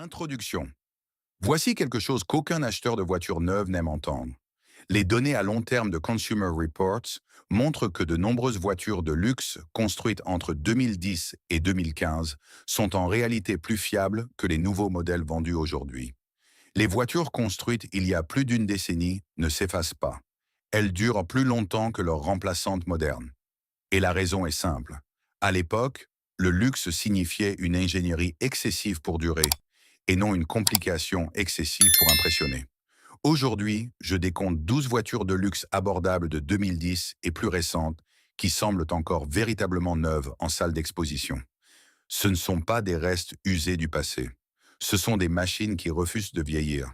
Introduction. Voici quelque chose qu'aucun acheteur de voiture neuve n'aime entendre. Les données à long terme de Consumer Reports montrent que de nombreuses voitures de luxe construites entre 2010 et 2015 sont en réalité plus fiables que les nouveaux modèles vendus aujourd'hui. Les voitures construites il y a plus d'une décennie ne s'effacent pas. Elles durent plus longtemps que leurs remplaçantes modernes. Et la raison est simple. À l'époque, le luxe signifiait une ingénierie excessive pour durer et non une complication excessive pour impressionner. Aujourd'hui, je décompte 12 voitures de luxe abordables de 2010 et plus récentes qui semblent encore véritablement neuves en salle d'exposition. Ce ne sont pas des restes usés du passé. Ce sont des machines qui refusent de vieillir.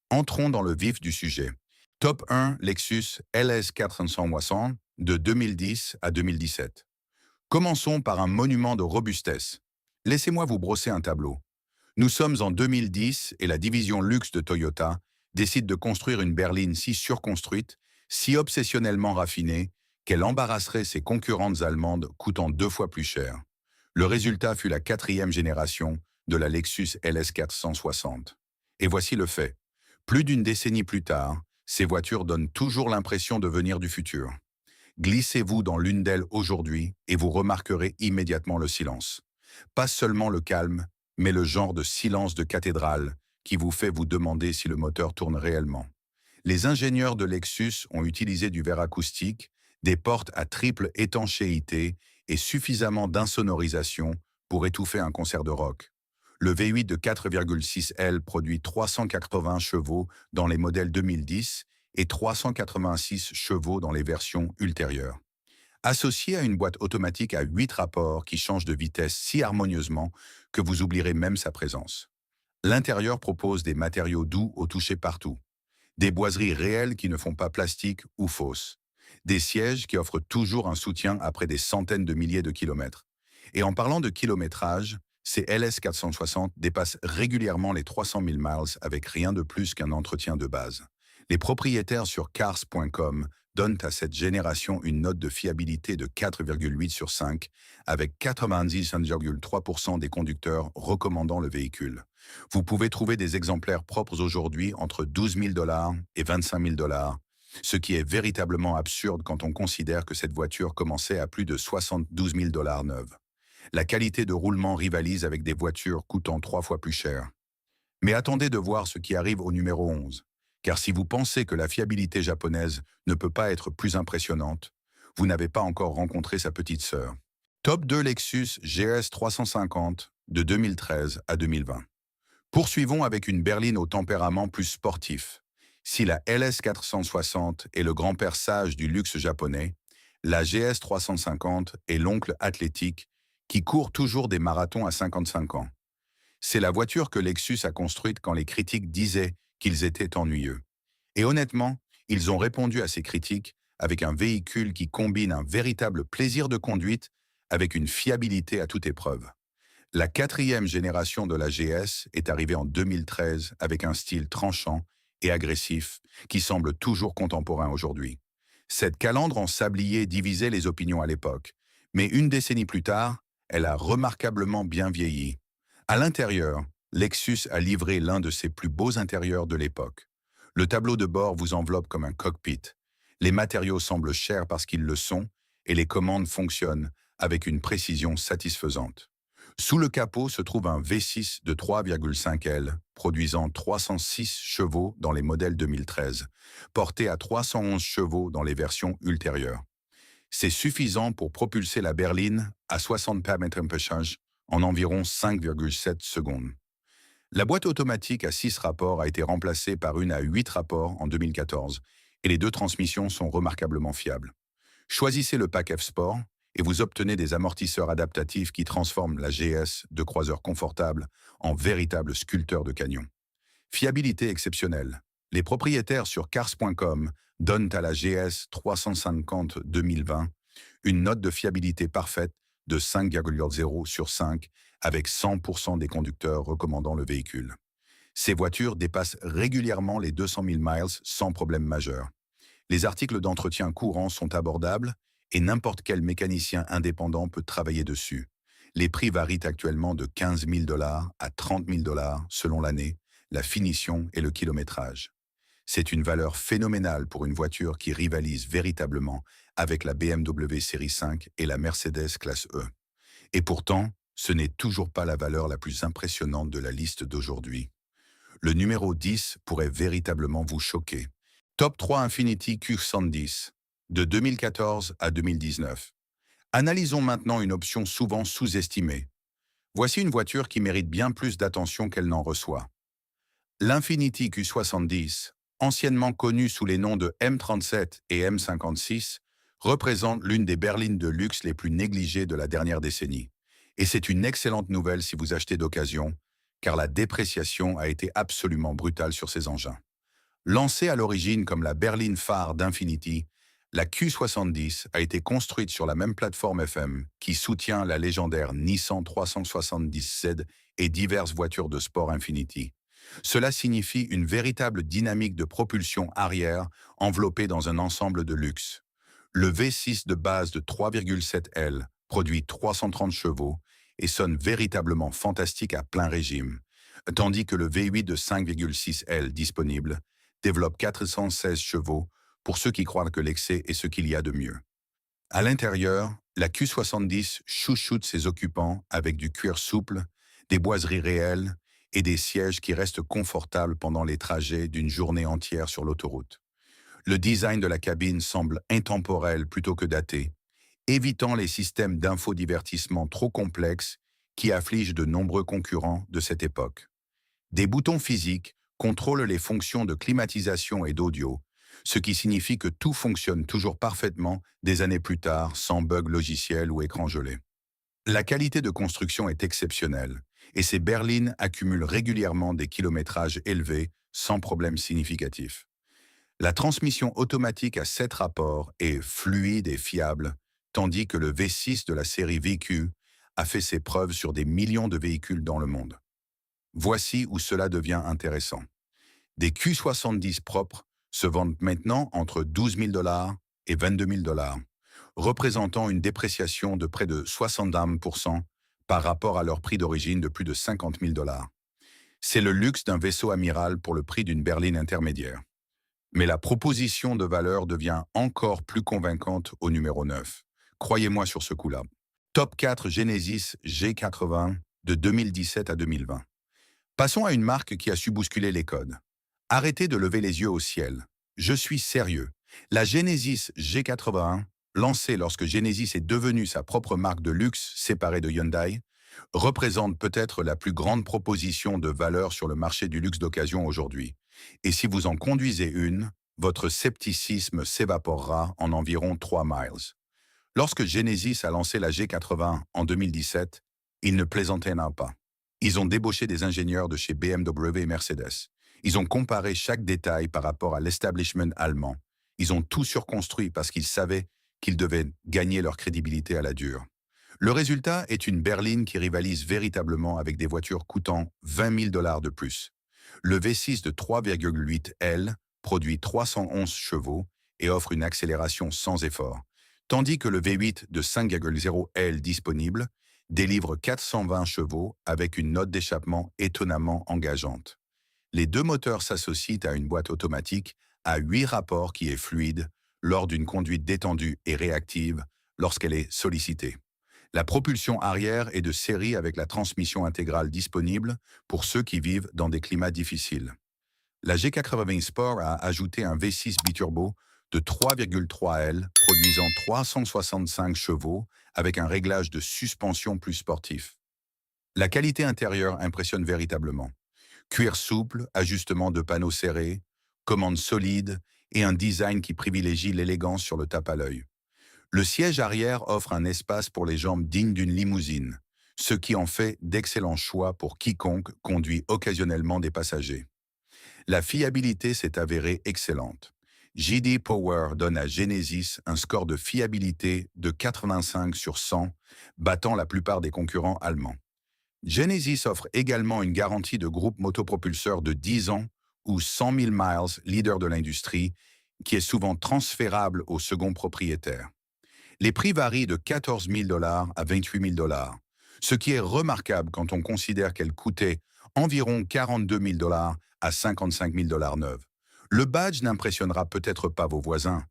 Entrons dans le vif du sujet. Top 1, Lexus LS 460 de 2010 à 2017. Commençons par un monument de robustesse. Laissez-moi vous brosser un tableau. Nous sommes en 2010 et la division luxe de Toyota décide de construire une berline si surconstruite, si obsessionnellement raffinée, qu'elle embarrasserait ses concurrentes allemandes coûtant 2 fois plus cher. Le résultat fut la 4e génération de la Lexus LS 460. Et voici le fait. Plus d'une décennie plus tard, ces voitures donnent toujours l'impression de venir du futur. Glissez-vous dans l'une d'elles aujourd'hui et vous remarquerez immédiatement le silence. Pas seulement le calme, mais le genre de silence de cathédrale qui vous fait vous demander si le moteur tourne réellement. Les ingénieurs de Lexus ont utilisé du verre acoustique, des portes à triple étanchéité et suffisamment d'insonorisation pour étouffer un concert de rock. Le V8 de 4,6 L produit 380 chevaux dans les modèles 2010 et 386 chevaux dans les versions ultérieures. Associé à une boîte automatique à 8 rapports qui change de vitesse si harmonieusement que vous oublierez même sa présence. L'intérieur propose des matériaux doux au toucher partout, des boiseries réelles qui ne font pas plastique ou fausses, des sièges qui offrent toujours un soutien après des centaines de milliers de kilomètres. Et en parlant de kilométrage, ces LS 460 dépassent régulièrement les 300 000 miles avec rien de plus qu'un entretien de base. Les propriétaires sur cars.com donnent à cette génération une note de fiabilité de 4,8 sur 5, avec 95,3% des conducteurs recommandant le véhicule. Vous pouvez trouver des exemplaires propres aujourd'hui entre 12 000 $ et 25 000 $, ce qui est véritablement absurde quand on considère que cette voiture commençait à plus de 72 000 $ neuve. La qualité de roulement rivalise avec des voitures coûtant 3 fois plus cher. Mais attendez de voir ce qui arrive au numéro 11. Car si vous pensez que la fiabilité japonaise ne peut pas être plus impressionnante, vous n'avez pas encore rencontré sa petite sœur. Top 2 Lexus GS 350 de 2013 à 2020. Poursuivons avec une berline au tempérament plus sportif. Si la LS 460 est le grand-père sage du luxe japonais, la GS 350 est l'oncle athlétique qui court toujours des marathons à 55 ans. C'est la voiture que Lexus a construite quand les critiques disaient qu'ils étaient ennuyeux. Et honnêtement, ils ont répondu à ces critiques avec un véhicule qui combine un véritable plaisir de conduite avec une fiabilité à toute épreuve. La 4e génération de la GS est arrivée en 2013 avec un style tranchant et agressif qui semble toujours contemporain aujourd'hui. Cette calandre en sablier divisait les opinions à l'époque, mais une décennie plus tard, elle a remarquablement bien vieilli. À l'intérieur, Lexus a livré l'un de ses plus beaux intérieurs de l'époque. Le tableau de bord vous enveloppe comme un cockpit. Les matériaux semblent chers parce qu'ils le sont, et les commandes fonctionnent avec une précision satisfaisante. Sous le capot se trouve un V6 de 3,5 L, produisant 306 chevaux dans les modèles 2013, porté à 311 chevaux dans les versions ultérieures. C'est suffisant pour propulser la berline à 60 km/h en environ 5,7 secondes. La boîte automatique à 6 rapports a été remplacée par une à 8 rapports en 2014 et les deux transmissions sont remarquablement fiables. Choisissez le pack F-Sport et vous obtenez des amortisseurs adaptatifs qui transforment la GS de croiseur confortable en véritable sculpteur de canyon. Fiabilité exceptionnelle. Les propriétaires sur cars.com donnent à la GS 350 2020 une note de fiabilité parfaite de 5,0 sur 5 avec 100% des conducteurs recommandant le véhicule. Ces voitures dépassent régulièrement les 200 000 miles sans problème majeur. Les articles d'entretien courants sont abordables et n'importe quel mécanicien indépendant peut travailler dessus. Les prix varient actuellement de 15 000 $ à 30 000 $ selon l'année, la finition et le kilométrage. C'est une valeur phénoménale pour une voiture qui rivalise véritablement avec la BMW série 5 et la Mercedes classe E. Et pourtant, ce n'est toujours pas la valeur la plus impressionnante de la liste d'aujourd'hui. Le numéro 10 pourrait véritablement vous choquer. Top 3 Infiniti Q70, de 2014 à 2019. Analysons maintenant une option souvent sous-estimée. Voici une voiture qui mérite bien plus d'attention qu'elle n'en reçoit. L'Infiniti Q70, anciennement connue sous les noms de M37 et M56, représente l'une des berlines de luxe les plus négligées de la dernière décennie. Et c'est une excellente nouvelle si vous achetez d'occasion, car la dépréciation a été absolument brutale sur ces engins. Lancée à l'origine comme la berline phare d'Infiniti, la Q70 a été construite sur la même plateforme FM qui soutient la légendaire Nissan 370Z et diverses voitures de sport Infiniti. Cela signifie une véritable dynamique de propulsion arrière enveloppée dans un ensemble de luxe. Le V6 de base de 3,7 L produit 330 chevaux et sonne véritablement fantastique à plein régime, tandis que le V8 de 5,6 L disponible développe 416 chevaux pour ceux qui croient que l'excès est ce qu'il y a de mieux. À l'intérieur, la Q70 chouchoute ses occupants avec du cuir souple, des boiseries réelles et des sièges qui restent confortables pendant les trajets d'une journée entière sur l'autoroute. Le design de la cabine semble intemporel plutôt que daté, évitant les systèmes d'infodivertissement trop complexes qui affligent de nombreux concurrents de cette époque. Des boutons physiques contrôlent les fonctions de climatisation et d'audio, ce qui signifie que tout fonctionne toujours parfaitement des années plus tard sans bug logiciel ou écran gelé. La qualité de construction est exceptionnelle et ces berlines accumulent régulièrement des kilométrages élevés sans problème significatif. La transmission automatique à 7 rapports est fluide et fiable, tandis que le V6 de la série VQ a fait ses preuves sur des millions de véhicules dans le monde. Voici où cela devient intéressant. Des Q70 propres se vendent maintenant entre 12 000 $ et 22 000 $, représentant une dépréciation de près de 60% par rapport à leur prix d'origine de plus de 50 000 $. C'est le luxe d'un vaisseau amiral pour le prix d'une berline intermédiaire. Mais la proposition de valeur devient encore plus convaincante au numéro 9. Croyez-moi sur ce coup-là. Top 4 Genesis G80 de 2017 à 2020. Passons à une marque qui a su bousculer les codes. Arrêtez de lever les yeux au ciel. Je suis sérieux. La Genesis G81, lancée lorsque Genesis est devenue sa propre marque de luxe séparée de Hyundai, représente peut-être la plus grande proposition de valeur sur le marché du luxe d'occasion aujourd'hui. Et si vous en conduisez une, votre scepticisme s'évaporera en environ 3 miles. Lorsque Genesis a lancé la G80 en 2017, ils ne plaisantaient pas. Ils ont débauché des ingénieurs de chez BMW et Mercedes. Ils ont comparé chaque détail par rapport à l'establishment allemand. Ils ont tout surconstruit parce qu'ils savaient qu'ils devaient gagner leur crédibilité à la dure. Le résultat est une berline qui rivalise véritablement avec des voitures coûtant 20 000 $ de plus. Le V6 de 3,8 L produit 311 chevaux et offre une accélération sans effort, tandis que le V8 de 5,0 L disponible délivre 420 chevaux avec une note d'échappement étonnamment engageante. Les deux moteurs s'associent à une boîte automatique à 8 rapports qui est fluide lors d'une conduite détendue et réactive lorsqu'elle est sollicitée. La propulsion arrière est de série avec la transmission intégrale disponible pour ceux qui vivent dans des climats difficiles. La G80 Sport a ajouté un V6 biturbo de 3,3 L produisant 365 chevaux avec un réglage de suspension plus sportif. La qualité intérieure impressionne véritablement. Cuir souple, ajustement de panneaux serrés, commandes solides et un design qui privilégie l'élégance sur le tape à l'œil. Le siège arrière offre un espace pour les jambes digne d'une limousine, ce qui en fait d'excellents choix pour quiconque conduit occasionnellement des passagers. La fiabilité s'est avérée excellente. J.D. Power donne à Genesis un score de fiabilité de 85 sur 100, battant la plupart des concurrents allemands. Genesis offre également une garantie de groupe motopropulseur de 10 ans ou 100 000 miles, leader de l'industrie, qui est souvent transférable au second propriétaire. Les prix varient de 14 000 $ à 28 000 $. Ce qui est remarquable quand on considère qu'elle coûtait environ 42 000 dollars à 55 000 dollars neuve. Le badge n'impressionnera peut-être pas vos voisins,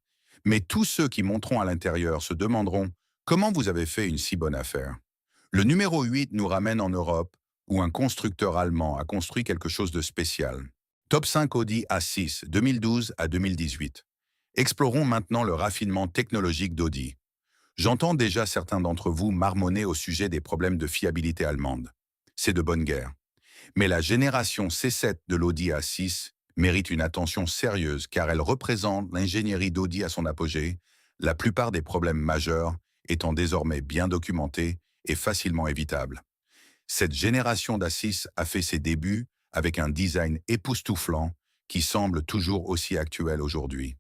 mais tous ceux qui monteront à l'intérieur se demanderont comment vous avez fait une si bonne affaire. Le numéro 8 nous ramène en Europe, où un constructeur allemand a construit quelque chose de spécial. Top 5 Audi A6, 2012 à 2018. Explorons maintenant le raffinement technologique d'Audi. J'entends déjà certains d'entre vous marmonner au sujet des problèmes de fiabilité allemande. C'est de bonne guerre. Mais la génération C7 de l'Audi A6 mérite une attention sérieuse car elle représente l'ingénierie d'Audi à son apogée, la plupart des problèmes majeurs étant désormais bien documentés et facilement évitables. Cette génération d'A6 a fait ses débuts avec un design époustouflant qui semble toujours aussi actuel aujourd'hui.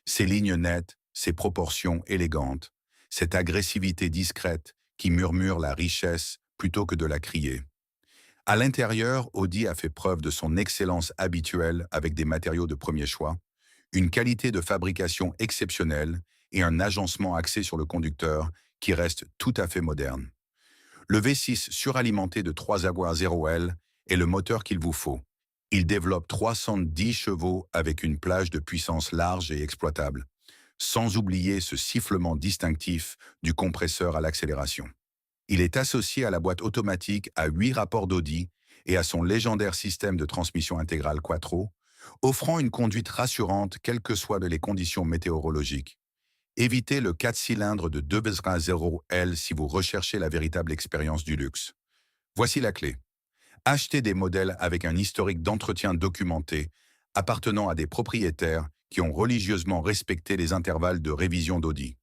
Ses lignes nettes, ses proportions élégantes, cette agressivité discrète qui murmure la richesse plutôt que de la crier. À l'intérieur, Audi a fait preuve de son excellence habituelle avec des matériaux de premier choix, une qualité de fabrication exceptionnelle et un agencement axé sur le conducteur qui reste tout à fait moderne. Le V6 suralimenté de 3 avoirs 0L est le moteur qu'il vous faut. Il développe 310 chevaux avec une plage de puissance large et exploitable, sans oublier ce sifflement distinctif du compresseur à l'accélération. Il est associé à la boîte automatique à 8 rapports d'Audi et à son légendaire système de transmission intégrale Quattro, offrant une conduite rassurante quelles que soient les conditions météorologiques. Évitez le 4 cylindres de 2,0 L si vous recherchez la véritable expérience du luxe. Voici la clé. Achetez des modèles avec un historique d'entretien documenté, appartenant à des propriétaires qui ont religieusement respecté les intervalles de révision d'Audi.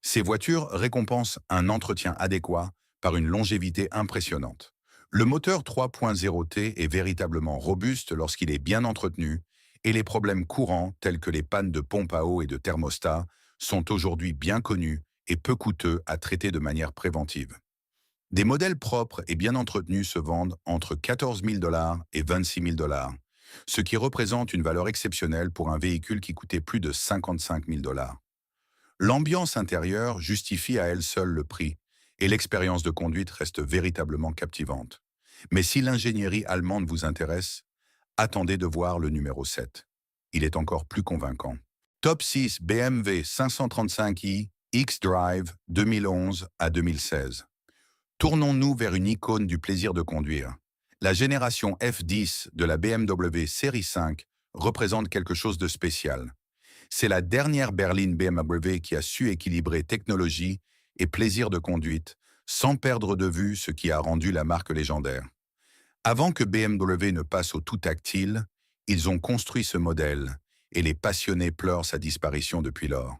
Ces voitures récompensent un entretien adéquat par une longévité impressionnante. Le moteur 3.0T est véritablement robuste lorsqu'il est bien entretenu et les problèmes courants tels que les pannes de pompe à eau et de thermostat sont aujourd'hui bien connus et peu coûteux à traiter de manière préventive. Des modèles propres et bien entretenus se vendent entre 14 000 dollars et 26 000 dollars, ce qui représente une valeur exceptionnelle pour un véhicule qui coûtait plus de 55 000 dollars. L'ambiance intérieure justifie à elle seule le prix, et l'expérience de conduite reste véritablement captivante. Mais si l'ingénierie allemande vous intéresse, attendez de voir le numéro 7. Il est encore plus convaincant. Top 6 BMW 535i X-Drive 2011 à 2016. Tournons-nous vers une icône du plaisir de conduire. La génération F10 de la BMW Série 5 représente quelque chose de spécial. C'est la dernière berline BMW qui a su équilibrer technologie et plaisir de conduite, sans perdre de vue ce qui a rendu la marque légendaire. Avant que BMW ne passe au tout tactile, ils ont construit ce modèle, et les passionnés pleurent sa disparition depuis lors.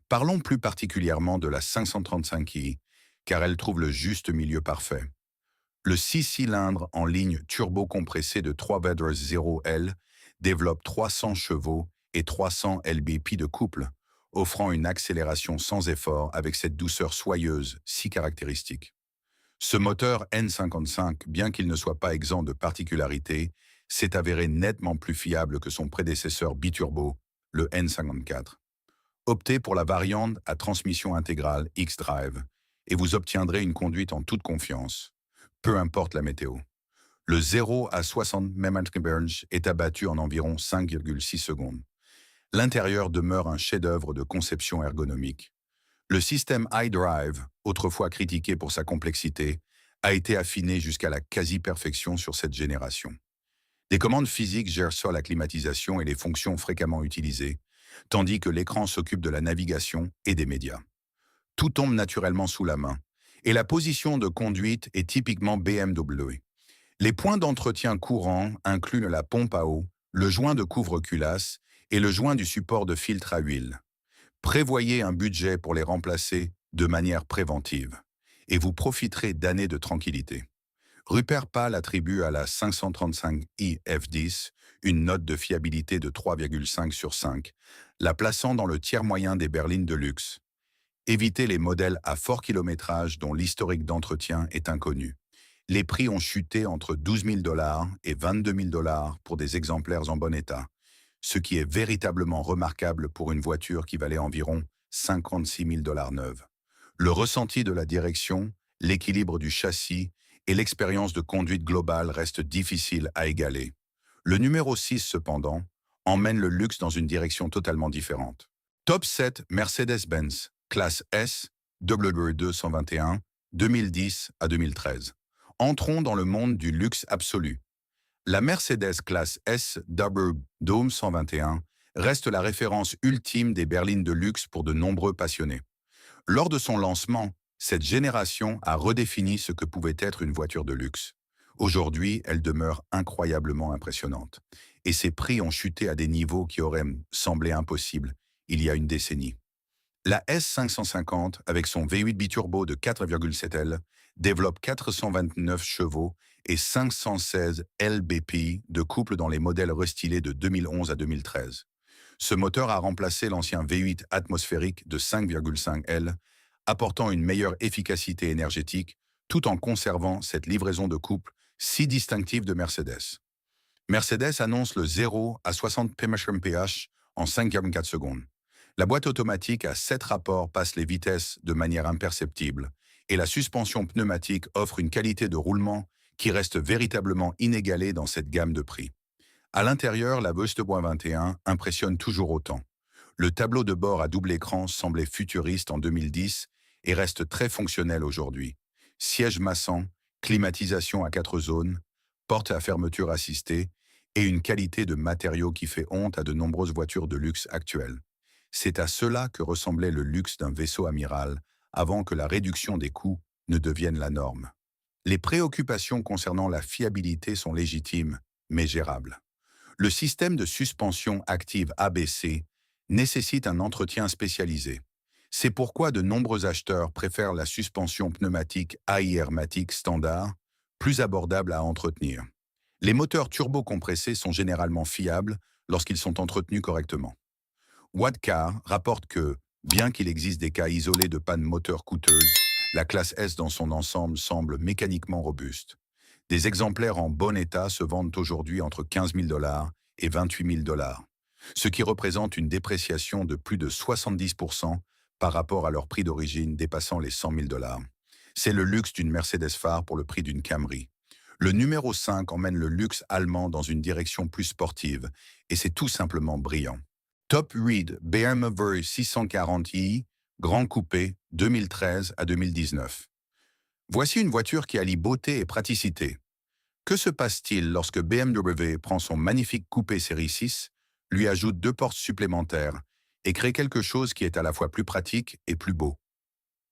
Parlons plus particulièrement de la 535i, car elle trouve le juste milieu parfait. Le 6 cylindres en ligne turbo-compressé de 3,0 L développe 300 chevaux et 300 lb-ps de couple, offrant une accélération sans effort avec cette douceur soyeuse si caractéristique. Ce moteur N55, bien qu'il ne soit pas exempt de particularités, s'est avéré nettement plus fiable que son prédécesseur biturbo, le N54. Optez pour la variante à transmission intégrale X-Drive et vous obtiendrez une conduite en toute confiance, peu importe la météo. Le 0 à 60 mph est abattu en environ 5,6 secondes. L'intérieur demeure un chef-d'œuvre de conception ergonomique. Le système iDrive, autrefois critiqué pour sa complexité, a été affiné jusqu'à la quasi-perfection sur cette génération. Des commandes physiques gèrent seul la climatisation et les fonctions fréquemment utilisées, tandis que l'écran s'occupe de la navigation et des médias. Tout tombe naturellement sous la main, et la position de conduite est typiquement BMW. Les points d'entretien courants incluent la pompe à eau, le joint de couvre-culasse et le joint du support de filtre à huile. Prévoyez un budget pour les remplacer de manière préventive, et vous profiterez d'années de tranquillité. Rupert Pahl attribue à la 535i F10 une note de fiabilité de 3,5 sur 5, la plaçant dans le tiers moyen des berlines de luxe. Évitez les modèles à fort kilométrage dont l'historique d'entretien est inconnu. Les prix ont chuté entre 12 000 dollars et 22 000 dollars pour des exemplaires en bon état, ce qui est véritablement remarquable pour une voiture qui valait environ 56 000 dollars neuve. Le ressenti de la direction l'équilibre du châssis et l'expérience de conduite globale restent difficiles à égaler. Le numéro 6, cependant, emmène le luxe dans une direction totalement différente. Top 7 Mercedes-Benz, classe S, W221, 2010 à 2013. Entrons dans le monde du luxe absolu. La Mercedes classe S Dome 121 reste la référence ultime des berlines de luxe pour de nombreux passionnés. Lors de son lancement, cette génération a redéfini ce que pouvait être une voiture de luxe. Aujourd'hui, elle demeure incroyablement impressionnante. Et ses prix ont chuté à des niveaux qui auraient semblé impossibles il y a une décennie. La S550, avec son V8 biturbo de 4,7 L, développe 429 chevaux et 516 lbpi de couple dans les modèles restylés de 2011 à 2013. Ce moteur a remplacé l'ancien V8 atmosphérique de 5,5 L, apportant une meilleure efficacité énergétique tout en conservant cette livraison de couple si distinctive de Mercedes. Mercedes annonce le 0 à 60 mph en 5,4 secondes. La boîte automatique à 7 rapports passe les vitesses de manière imperceptible et la suspension pneumatique offre une qualité de roulement qui reste véritablement inégalée dans cette gamme de prix. À l'intérieur, la Bosse 21 impressionne toujours autant. Le tableau de bord à double écran semblait futuriste en 2010 et reste très fonctionnel aujourd'hui. Siège massant, climatisation à 4 zones, porte à fermeture assistée et une qualité de matériaux qui fait honte à de nombreuses voitures de luxe actuelles. C'est à cela que ressemblait le luxe d'un vaisseau amiral avant que la réduction des coûts ne devienne la norme. Les préoccupations concernant la fiabilité sont légitimes, mais gérables. Le système de suspension active ABC nécessite un entretien spécialisé. C'est pourquoi de nombreux acheteurs préfèrent la suspension pneumatique airmatic standard, plus abordable à entretenir. Les moteurs turbocompressés sont généralement fiables lorsqu'ils sont entretenus correctement. Wadcar rapporte que, bien qu'il existe des cas isolés de panne moteur coûteuse, la classe S dans son ensemble semble mécaniquement robuste. Des exemplaires en bon état se vendent aujourd'hui entre 15 000 $ et 28 000 $, ce qui représente une dépréciation de plus de 70% par rapport à leur prix d'origine dépassant les 100 000 $. C'est le luxe d'une Mercedes phare pour le prix d'une Camry. Le numéro 5 emmène le luxe allemand dans une direction plus sportive, et c'est tout simplement brillant. Top Reed BMW 640i, Grand Coupé, 2013 à 2019. Voici une voiture qui allie beauté et praticité. Que se passe-t-il lorsque BMW prend son magnifique coupé série 6, lui ajoute 2 portes supplémentaires et crée quelque chose qui est à la fois plus pratique et plus beau?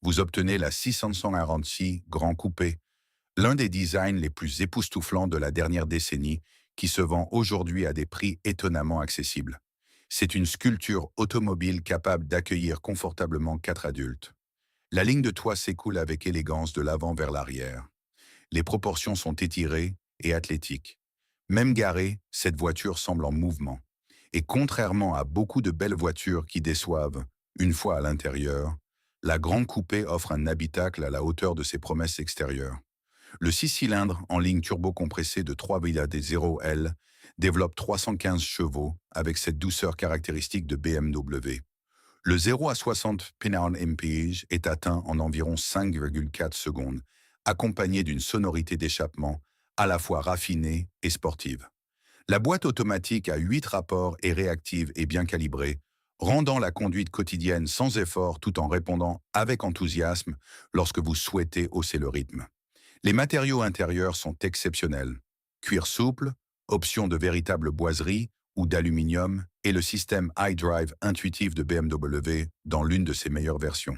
Vous obtenez la 640i Grand Coupé, l'un des designs les plus époustouflants de la dernière décennie qui se vend aujourd'hui à des prix étonnamment accessibles. C'est une sculpture automobile capable d'accueillir confortablement 4 adultes. La ligne de toit s'écoule avec élégance de l'avant vers l'arrière. Les proportions sont étirées et athlétiques. Même garée, cette voiture semble en mouvement. Et contrairement à beaucoup de belles voitures qui déçoivent, une fois à l'intérieur, la Grande Coupé offre un habitacle à la hauteur de ses promesses extérieures. Le 6 cylindres en ligne turbo-compressée de 3,0L développe 315 chevaux avec cette douceur caractéristique de BMW. Le 0 à 60 mph est atteint en environ 5,4 secondes, accompagné d'une sonorité d'échappement à la fois raffinée et sportive. La boîte automatique à 8 rapports est réactive et bien calibrée, rendant la conduite quotidienne sans effort tout en répondant avec enthousiasme lorsque vous souhaitez hausser le rythme. Les matériaux intérieurs sont exceptionnels. Cuir souple, option de véritable boiserie ou d'aluminium et le système iDrive intuitif de BMW dans l'une de ses meilleures versions.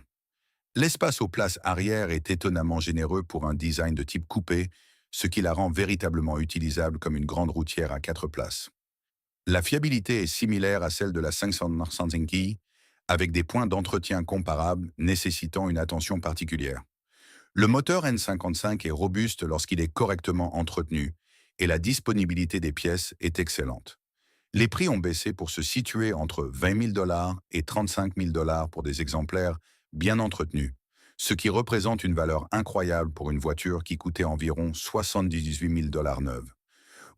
L'espace aux places arrière est étonnamment généreux pour un design de type coupé, ce qui la rend véritablement utilisable comme une grande routière à 4 places. La fiabilité est similaire à celle de la 595i, avec des points d'entretien comparables nécessitant une attention particulière. Le moteur N55 est robuste lorsqu'il est correctement entretenu et la disponibilité des pièces est excellente. Les prix ont baissé pour se situer entre 20 000 $ et 35 000 $ pour des exemplaires bien entretenus, ce qui représente une valeur incroyable pour une voiture qui coûtait environ 78 000 $ neuve.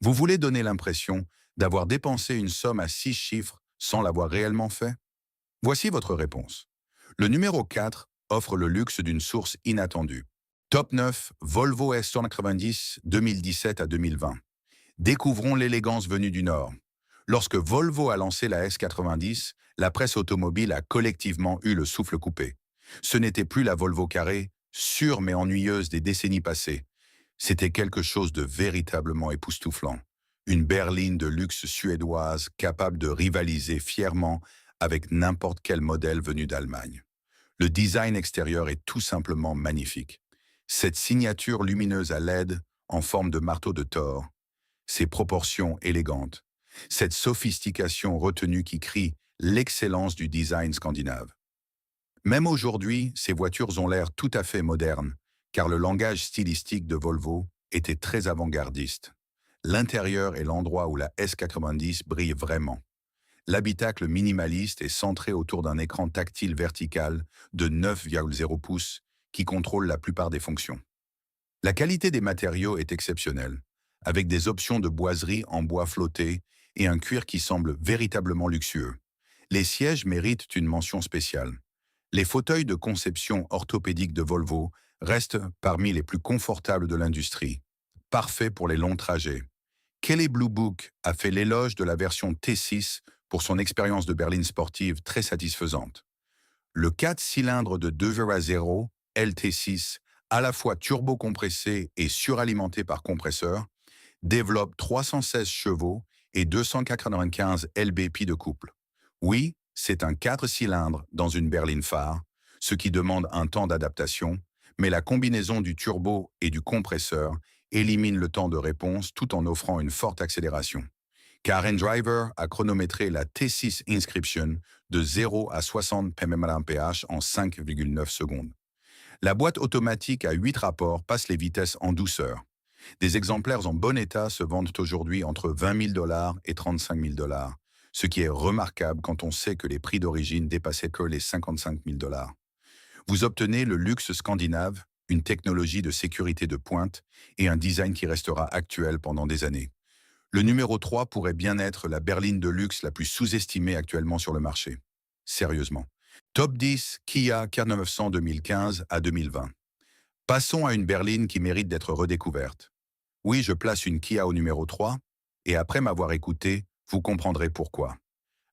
Vous voulez donner l'impression d'avoir dépensé une somme à 6 chiffres sans l'avoir réellement fait? Voici votre réponse. Le numéro 4 offre le luxe d'une source inattendue. Top 9, Volvo S190 2017 à 2020. Découvrons l'élégance venue du Nord. Lorsque Volvo a lancé la S90, la presse automobile a collectivement eu le souffle coupé. Ce n'était plus la Volvo carrée, sûre mais ennuyeuse des décennies passées. C'était quelque chose de véritablement époustouflant. Une berline de luxe suédoise capable de rivaliser fièrement avec n'importe quel modèle venu d'Allemagne. Le design extérieur est tout simplement magnifique. Cette signature lumineuse à LED en forme de marteau de Thor, ses proportions élégantes, cette sophistication retenue qui crie l'excellence du design scandinave. Même aujourd'hui, ces voitures ont l'air tout à fait modernes, car le langage stylistique de Volvo était très avant-gardiste. L'intérieur est l'endroit où la S90 brille vraiment. L'habitacle minimaliste est centré autour d'un écran tactile vertical de 9,0 pouces qui contrôle la plupart des fonctions. La qualité des matériaux est exceptionnelle, avec des options de boiserie en bois flotté et un cuir qui semble véritablement luxueux. Les sièges méritent une mention spéciale. Les fauteuils de conception orthopédique de Volvo restent parmi les plus confortables de l'industrie, parfaits pour les longs trajets. Kelley Blue Book a fait l'éloge de la version T6 pour son expérience de berline sportive très satisfaisante. Le 4 cylindres de 2,0 LT6, à la fois turbo-compressé et suralimenté par compresseur, développe 316 chevaux et 295 lb-ps de couple. Oui, c'est un 4 cylindres dans une berline phare, ce qui demande un temps d'adaptation, mais la combinaison du turbo et du compresseur élimine le temps de réponse tout en offrant une forte accélération. Car Driver a chronométré la T6 Inscription de 0 à 60 mph en 5,9 secondes. La boîte automatique à 8 rapports passe les vitesses en douceur. Des exemplaires en bon état se vendent aujourd'hui entre 20 000 $ et 35 000 $, ce qui est remarquable quand on sait que les prix d'origine dépassaient que les 55 000 $. Vous obtenez le luxe scandinave, une technologie de sécurité de pointe et un design qui restera actuel pendant des années. Le numéro 3 pourrait bien être la berline de luxe la plus sous-estimée actuellement sur le marché. Sérieusement. Top 10 Kia K900 2015 à 2020. Passons à une berline qui mérite d'être redécouverte. Oui, je place une Kia au numéro 3, et après m'avoir écouté, vous comprendrez pourquoi.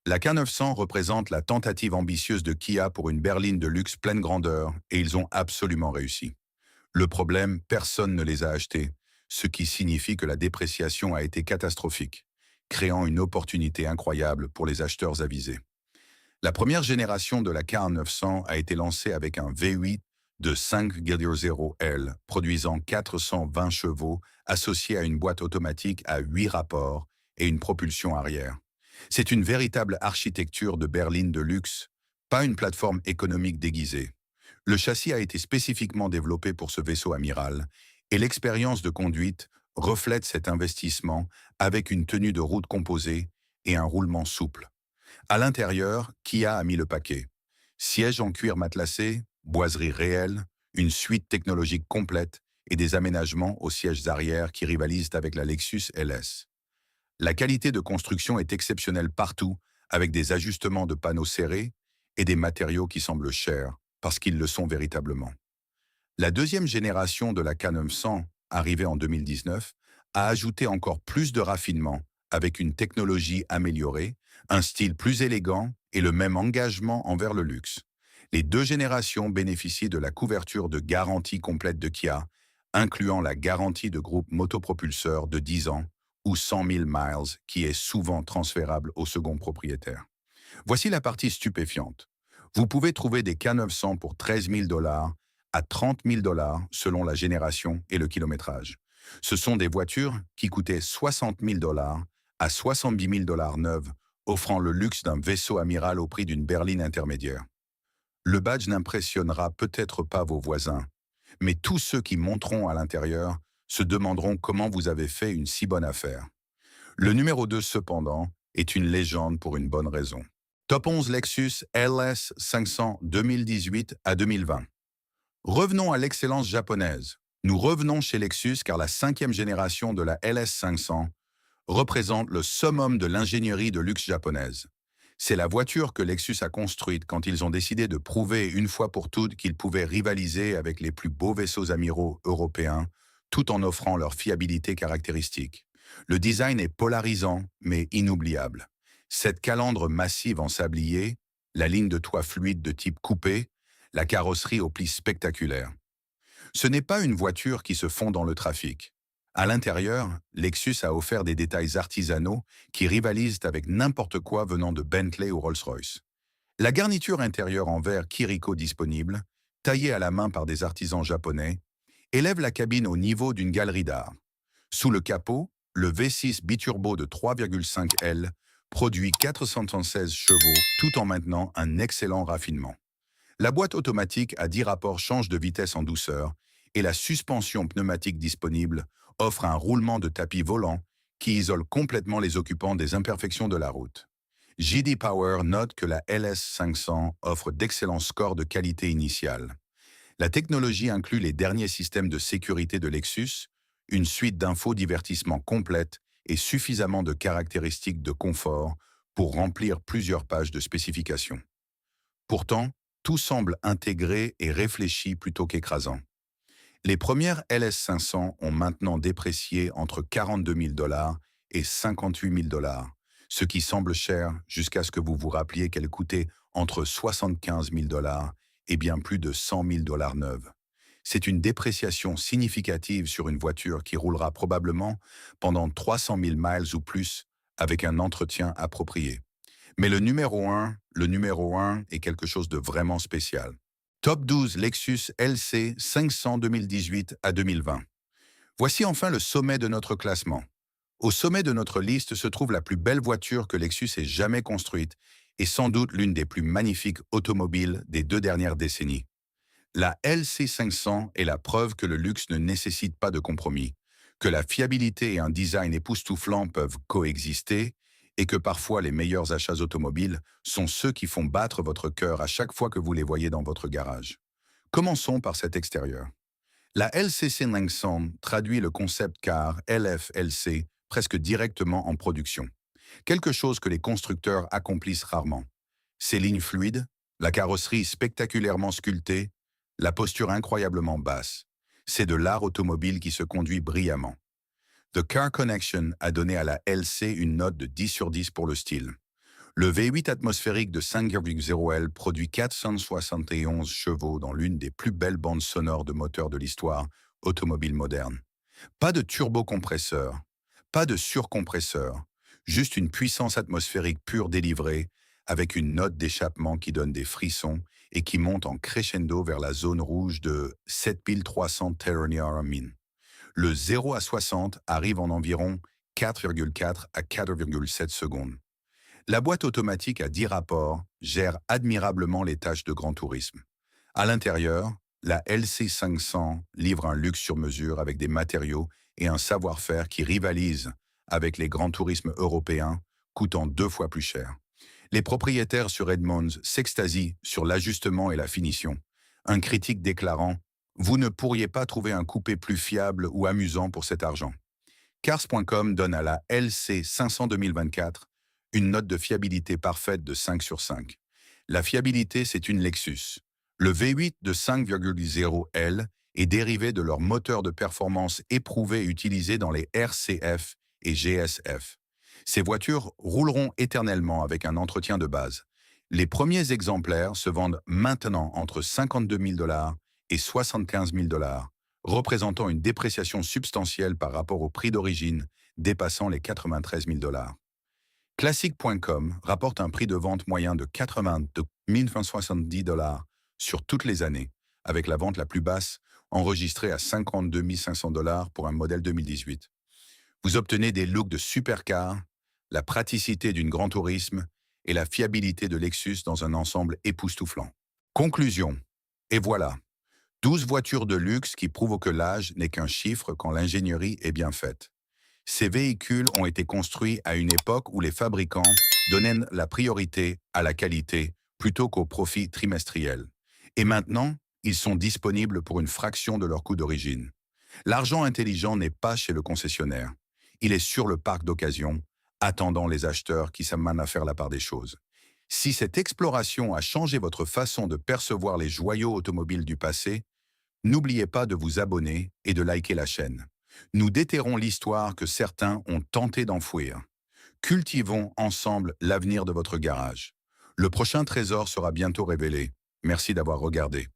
La K900 représente la tentative ambitieuse de Kia pour une berline de luxe pleine grandeur, et ils ont absolument réussi. Le problème, personne ne les a achetés, ce qui signifie que la dépréciation a été catastrophique, créant une opportunité incroyable pour les acheteurs avisés. La première génération de la K900 a été lancée avec un V8 de 5,0 L, produisant 420 chevaux, associé à une boîte automatique à 8 rapports et une propulsion arrière. C'est une véritable architecture de berline de luxe, pas une plateforme économique déguisée. Le châssis a été spécifiquement développé pour ce vaisseau amiral, et l'expérience de conduite reflète cet investissement avec une tenue de route composée et un roulement souple. À l'intérieur, Kia a mis le paquet. Sièges en cuir matelassé, boiserie réelle, une suite technologique complète et des aménagements aux sièges arrière qui rivalisent avec la Lexus LS. La qualité de construction est exceptionnelle partout, avec des ajustements de panneaux serrés et des matériaux qui semblent chers, parce qu'ils le sont véritablement. La deuxième génération de la K900, arrivée en 2019, a ajouté encore plus de raffinement, avec une technologie améliorée, un style plus élégant et le même engagement envers le luxe. Les deux générations bénéficient de la couverture de garantie complète de Kia, incluant la garantie de groupe motopropulseur de 10 ans ou 100 000 miles qui est souvent transférable au second propriétaire. Voici la partie stupéfiante. Vous pouvez trouver des K900 pour 13 000 $ à 30 000 $ selon la génération et le kilométrage. Ce sont des voitures qui coûtaient 60 000 $ à 70 000 $ neuves, offrant le luxe d'un vaisseau amiral au prix d'une berline intermédiaire. Le badge n'impressionnera peut-être pas vos voisins, mais tous ceux qui monteront à l'intérieur se demanderont comment vous avez fait une si bonne affaire. Le numéro 2, cependant, est une légende pour une bonne raison. Top 11 Lexus LS 500 2018 à 2020. Revenons à l'excellence japonaise. Nous revenons chez Lexus car la 5e génération de la LS 500 représente le summum de l'ingénierie de luxe japonaise. C'est la voiture que Lexus a construite quand ils ont décidé de prouver une fois pour toutes qu'ils pouvaient rivaliser avec les plus beaux vaisseaux amiraux européens, tout en offrant leur fiabilité caractéristique. Le design est polarisant, mais inoubliable. Cette calandre massive en sablier, la ligne de toit fluide de type coupé, la carrosserie aux plis spectaculaires. Ce n'est pas une voiture qui se fond dans le trafic. À l'intérieur, Lexus a offert des détails artisanaux qui rivalisent avec n'importe quoi venant de Bentley ou Rolls-Royce. La garniture intérieure en verre Kiriko disponible, taillée à la main par des artisans japonais, élève la cabine au niveau d'une galerie d'art. Sous le capot, le V6 biturbo de 3,5 L produit 416 chevaux tout en maintenant un excellent raffinement. La boîte automatique à 10 rapports change de vitesse en douceur et la suspension pneumatique disponible offre un roulement de tapis volant qui isole complètement les occupants des imperfections de la route. J.D. Power note que la LS500 offre d'excellents scores de qualité initiale. La technologie inclut les derniers systèmes de sécurité de Lexus, une suite d'infodivertissement complète et suffisamment de caractéristiques de confort pour remplir plusieurs pages de spécifications. Pourtant, tout semble intégré et réfléchi plutôt qu'écrasant. Les premières LS500 ont maintenant déprécié entre 42 000 $ et 58 000 $, ce qui semble cher jusqu'à ce que vous vous rappeliez qu'elles coûtaient entre 75 000 $ et bien plus de 100 000 $ neuves. C'est une dépréciation significative sur une voiture qui roulera probablement pendant 300 000 miles ou plus avec un entretien approprié. Mais le numéro 1 est quelque chose de vraiment spécial. Top 12 Lexus LC 500 2018 à 2020. Voici enfin le sommet de notre classement. Au sommet de notre liste se trouve la plus belle voiture que Lexus ait jamais construite et sans doute l'une des plus magnifiques automobiles des 2 dernières décennies. La LC 500 est la preuve que le luxe ne nécessite pas de compromis, que la fiabilité et un design époustouflant peuvent coexister et que parfois les meilleurs achats automobiles sont ceux qui font battre votre cœur à chaque fois que vous les voyez dans votre garage. Commençons par cet extérieur. La LCC 500 traduit le concept car LFLC presque directement en production. Quelque chose que les constructeurs accomplissent rarement. Ses lignes fluides, la carrosserie spectaculairement sculptée, la posture incroyablement basse. C'est de l'art automobile qui se conduit brillamment. The Car Connection a donné à la LC une note de 10 sur 10 pour le style. Le V8 atmosphérique de 5,0 L produit 471 chevaux dans l'une des plus belles bandes sonores de moteurs de l'histoire automobile moderne. Pas de turbocompresseur, pas de surcompresseur, juste une puissance atmosphérique pure délivrée avec une note d'échappement qui donne des frissons et qui monte en crescendo vers la zone rouge de 7300 Min. Le 0 à 60 arrive en environ 4,4 à 4,7 secondes. La boîte automatique à 10 rapports gère admirablement les tâches de grand tourisme. À l'intérieur, la LC500 livre un luxe sur mesure avec des matériaux et un savoir-faire qui rivalisent avec les grands tourismes européens, coûtant 2 fois plus cher. Les propriétaires sur Edmunds s'extasient sur l'ajustement et la finition. Un critique déclarant « Vous ne pourriez pas trouver un coupé plus fiable ou amusant pour cet argent ». Cars.com donne à la LC 500 2024 une note de fiabilité parfaite de 5 sur 5. La fiabilité, c'est une Lexus. Le V8 de 5,0 L est dérivé de leur moteur de performance éprouvé utilisé dans les RCF et GSF. Ces voitures rouleront éternellement avec un entretien de base. Les premiers exemplaires se vendent maintenant entre 52 000 $ et 75 000 $, représentant une dépréciation substantielle par rapport au prix d'origine, dépassant les 93 000 $. Classic.com rapporte un prix de vente moyen de 82 170 $ sur toutes les années, avec la vente la plus basse enregistrée à 52 500 $ pour un modèle 2018. Vous obtenez des looks de supercar, la praticité d'une grand tourisme et la fiabilité de Lexus dans un ensemble époustouflant. Conclusion. Et voilà, 12 voitures de luxe qui prouvent que l'âge n'est qu'un chiffre quand l'ingénierie est bien faite. Ces véhicules ont été construits à une époque où les fabricants donnaient la priorité à la qualité plutôt qu'au profit trimestriel. Et maintenant, ils sont disponibles pour une fraction de leur coût d'origine. L'argent intelligent n'est pas chez le concessionnaire. Il est sur le parc d'occasion, attendant les acheteurs qui s'amènent à faire la part des choses. Si cette exploration a changé votre façon de percevoir les joyaux automobiles du passé, n'oubliez pas de vous abonner et de liker la chaîne. Nous déterrons l'histoire que certains ont tenté d'enfouir. Cultivons ensemble l'avenir de votre garage. Le prochain trésor sera bientôt révélé. Merci d'avoir regardé.